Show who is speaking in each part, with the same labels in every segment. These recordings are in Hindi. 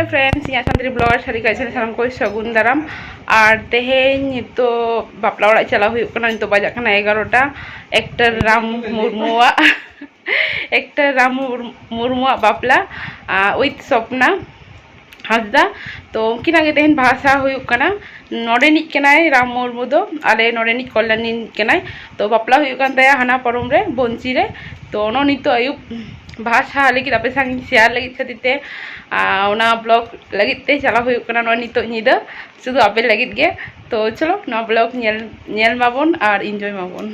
Speaker 1: फ्रेंड्स यहाँ संतरी ब्लॉगर सारिका चैनल सानाम को सगुन दाराम और तेहें तो बापला ओड़ा चला हुआ नितो बजा 11टा एक्टर राम मुर्मुआ एक्टर राम मुर्मुआ बापला विथ स्वप्ना हासदा तो उनकिना गे तेहें भाषा हुआ नोडेनिज कनाय राम मुर्मू दो आले नोडेनिज कल्याणी कनाय तो बापला हुआ तया हाना परम रे बंची रे तो नो नितो आयुब भाषा लगे आपे संग शेयर लगे खातिर ब्लॉग लगे चला हुआ नितो निदा शुद्ध आपे लगे गे तो चलो ना ब्लॉग नेल माबन और एंजॉय माबन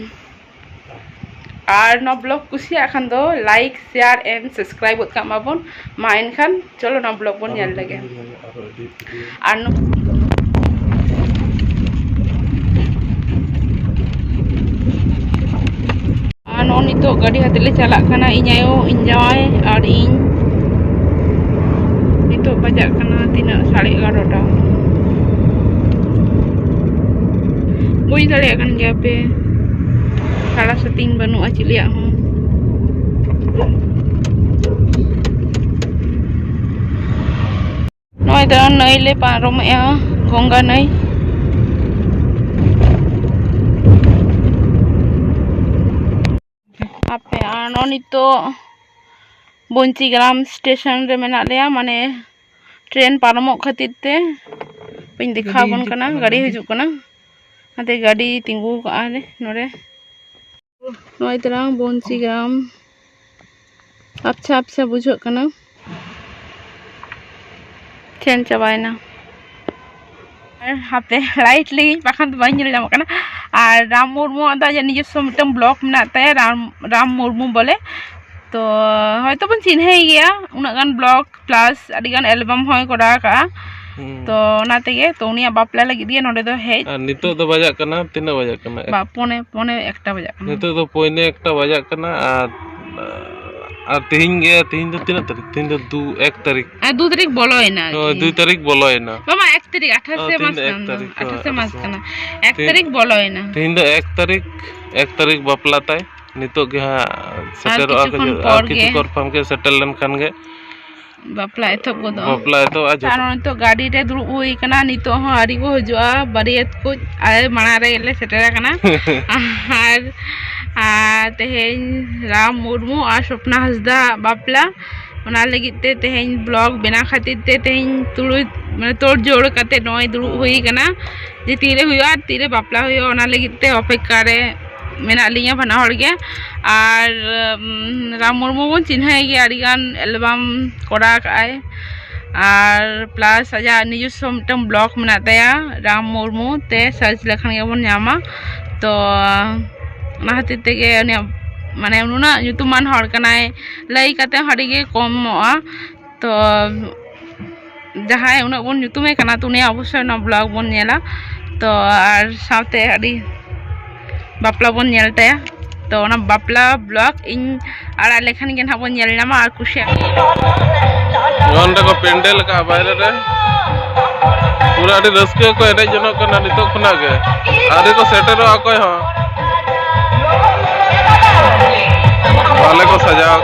Speaker 1: और ना ब्लॉग कुसिया खान दो लाइक शेयर एंड सब्सक्राइब का माबन मा एनखान चलो ना ब्लॉग बन नेल लगे और नितो गाड़ी हाथे चला इन आयो इन जावाय और इन नितो बजा तीना 11:30 बुझ दाड़े गया पे 3:30 बनूआ चिलिया नई तो नई ले पारम गंगा नई आपे नितो बंची ग्राम स्टेशन रे मेना लिया माने ट्रेन पारमोग खातिर ते बन देखा बन कना गाड़ी हिजुक कना आते गाड़ी तिंगु काले नोरे नय तरह बंची ग्राम अच्छा बुझो कना ट्रेन चबायना हापे लाइट लगी बाखान तो बाइन जल कना और राम मुर्मू निजस्व मिटन ब्लॉग में राम मुर्मू बोले तो हयतो बन चिन्हे गया उनगान ब्लॉग प्लस अडिगान एल्बम होय करा का तो नातेगे तो उनिया बापला लगी दिए नोडे दो हेज
Speaker 2: नितो दो बजा कना तीन बजा कना
Speaker 1: बा पौने 1टा बजा कना
Speaker 2: नितो दो पौने 1टा बजा कना और तिहिंग दो तीन तारीख तिहिंग दो 1 तारीख
Speaker 1: 2 तारीख बोलोयना
Speaker 2: 2 तारीख बोलोयना
Speaker 1: मामा 1 तारीख 28 मास कना 1 तारीख बोलोयना तिहिंग दो
Speaker 2: 1 तारीख बापला ताय नितो गे सेटरो आ किछु कन्फर्म के सेटल लन खान गे
Speaker 1: बापला तो आज तो गाड़ी रे दुरुब हुई कना नितो हो आरी को हजुआ बरियत को आए माना रे ले सेटरा कना और तेहें राम मुर्मू और स्वप्ना हासदा बापला ओना लगिते तेहें ब्लॉग बना खातिर ते तेहें तुरु माने तोड़ जोड़ कते नय दुरुब हुई कना जे तीरे हुआ तीरे बापला हुआ ओना लगिते अपेक्षा रे मेना लिया बना हड़ गे और राम मुर्मू बन चिन्हे गे आडिगान एल्बम करा काय और प्लस आजा निजस्व मिटन ब्लॉग मेना तया राम मुर्मू ते सर्च लेखान गेबन नामा तो ना खातिर तेगे माने उनुना युतुमान हड़ कनाय लई काते हड़ी गे कमोआ तो जहां उना बन युतुमे कना तो उनिया अवश्य ना ब्लॉग बन नेला तो और साथे अड़ी बापला बन नेलताया तो ना बापला ब्लॉग इन आड़ा लेखान गे ना बन नेल नामा और कुशिया
Speaker 2: नोंडे को पेंडल का बाहर रे पूरा अड़ी रस्के को एने जनो कना नितो खुना गे आरे को सेटरो आको हो वाले को सजाओ